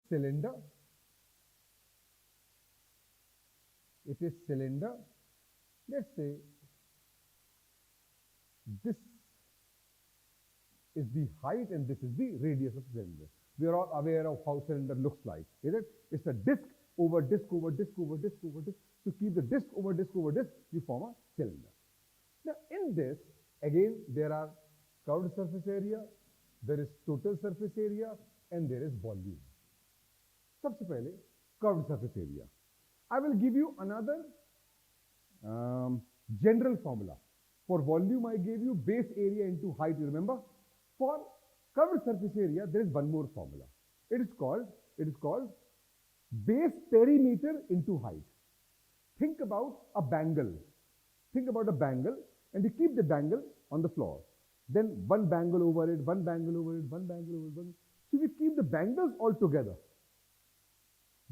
cylinder. It is cylinder. Let's say this is the height and this is the radius of cylinder. We are all aware of how cylinder looks like, is it? It's a disc over disc over disc over disc over disc. To keep the disc over disc over disc, you form a cylinder. Now in this, again, there are curved surface area, there is total surface area, and there is volume. सबसे पहले curved surface area. I will give you another general formula. For volume, I gave you base area into height, you remember? For curved surface area, there is one more formula. It is called base perimeter into height. Think about a bangle. Think about a bangle, and you keep the bangle on the floor. Then one bangle over it, one bangle over it, one bangle over it. So we keep the bangles all together.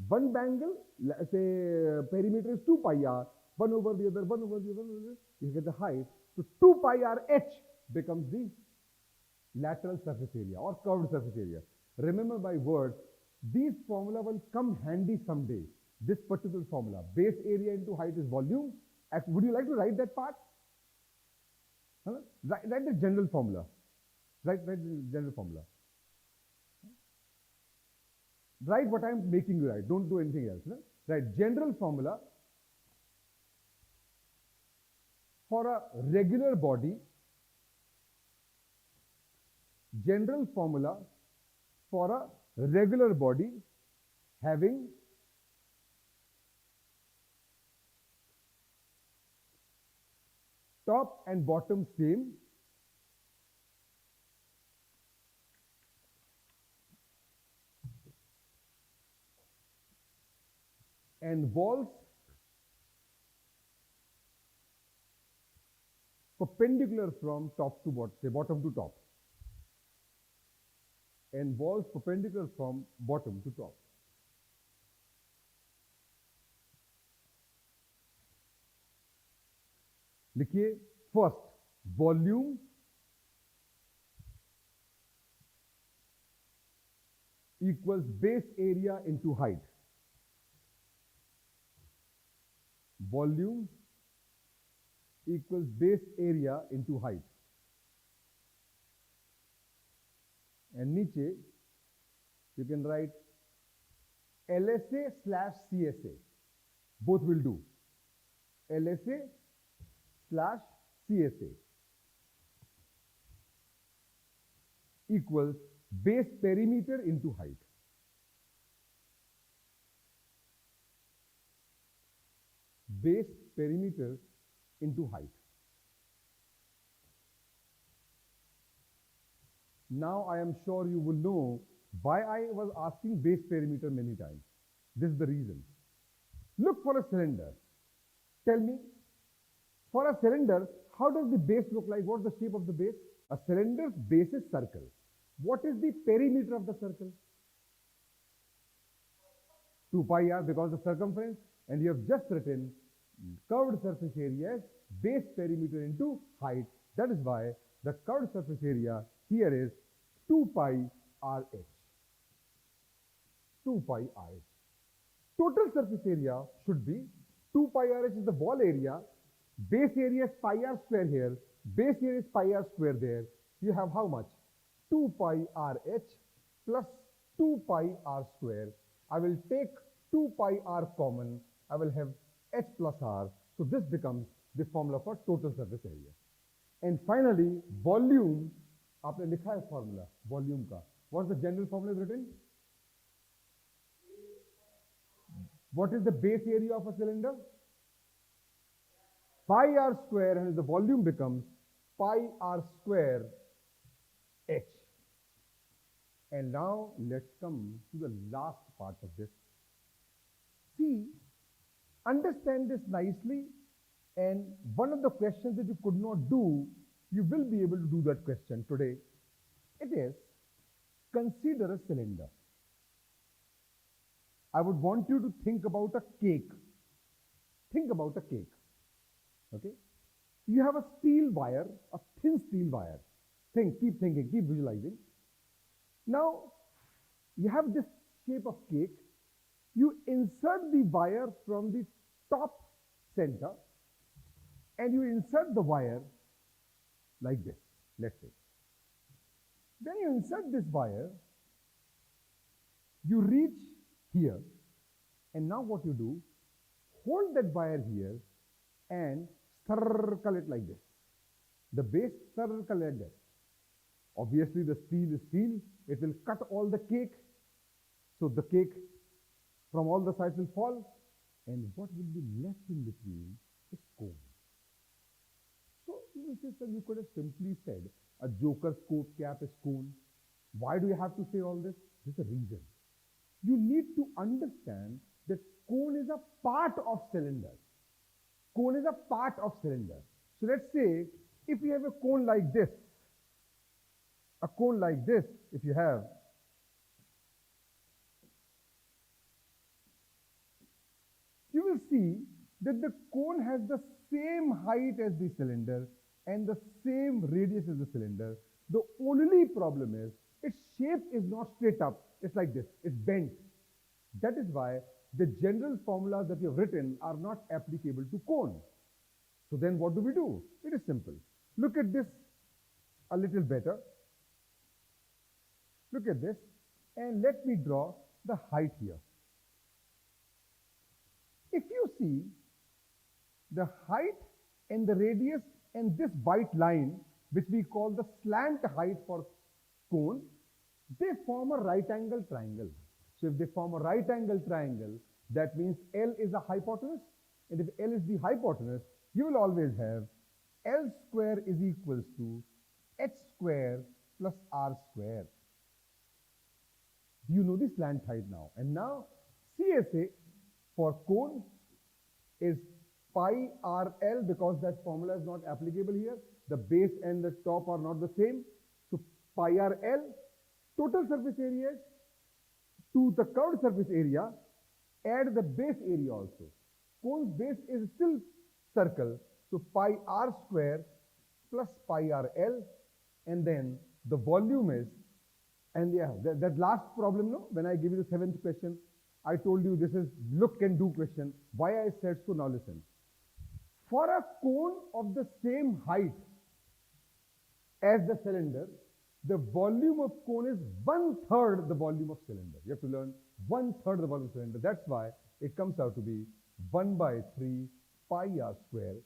One bangle, let's say perimeter is 2 pi r, one over the other, one over the other, you get the height. So 2 pi r h becomes the lateral surface area or curved surface area. Remember my words, these formula will come handy someday. This particular formula, base area into height is volume. Would you like to write that part? Write the general formula. Write the general formula. Write what I am making you write. Don't do anything else. No? Right. General formula for a regular body. General formula for a regular body having top and bottom same, and walls perpendicular from top to bottom, say bottom to top, and walls perpendicular from bottom to top. लिखिए first volume equals base area into height. Volume equals base area into height. And नीचे you can write LSA slash CSA. Both will do. LSA slash CSA equals base perimeter into height. Base perimeter into height. Now I am sure you will know why I was asking base perimeter many times. This is the reason. Look for a cylinder. Tell me, for a cylinder, how does the base look like? What's the shape of the base? A cylinder's base is circle. What is the perimeter of the circle? 2 pi r, because the circumference, and you have just written curved surface area as base perimeter into height. That is why the curved surface area here is 2 pi r h. 2 pi r h. Total surface area should be 2 pi r h is the wall area. Base area is pi r square here. Base area is pi r square there. You have how much? 2 pi r h plus 2 pi r square. I will take 2 pi r common. I will have h plus r. So this becomes the formula for total surface area. And finally, volume. आपने लिखा है formula volume का. What's the general formula written? What is the base area of a cylinder? Pi r square, and the volume becomes pi r square h. And now let's come to the last part of this. See, understand this nicely, and one of the questions that you could not do, you will be able to do that question today. It is, consider a cylinder. I would want you to think about a cake. Think about a cake. Okay? You have a steel wire, a thin steel wire. Think, keep thinking, keep visualizing. Now, you have this shape of cake. the wire from the top center and you insert the wire like this, let's say. Then you insert this wire, you reach here, and now what you do, hold that wire here and circle it like this. The base circle like that. Obviously the steel is steel, it will cut all the cake, so the cake from all the sides will fall, and what will be left in between is cone. So you will say, sir, you could have simply said a Joker scope cap is cone. Why do you have to say all this? There's a reason. You need to understand that cone is a part of cylinder. Cone is a part of cylinder. So let's say if you have a cone like this, if you have, you will see that the cone has the same height as the cylinder and the same radius as the cylinder. The only problem is its shape is not straight up. It's like this. It's bent. That is why the general formulas that you have written are not applicable to cone. So then what do? It is simple. Look at this a little better. Look at this, and let me draw the height here. If you see the height and the radius and this white line, which we call the slant height for cone, they form a right angle triangle. So if they form a right angle triangle, that means L is a hypotenuse, and if L is the hypotenuse, you will always have L square is equals to H square plus R square. You know the slant height now. And now CSA for cone is pi RL, because that formula is not applicable here. The base and the top are not the same. So pi RL, total surface area, to the curved surface area, add the base area also. Cone's base is still circle, so pi R square plus pi RL, and then the volume is, and yeah, that last problem, no, when I give you the 7th question, I told you this is look and do question. Why I said so? Now listen. For a cone of the same height as the cylinder, the volume of cone is 1/3 the volume of cylinder. You have to learn 1/3 the volume of cylinder. That's why it comes out to be 1/3 pi R square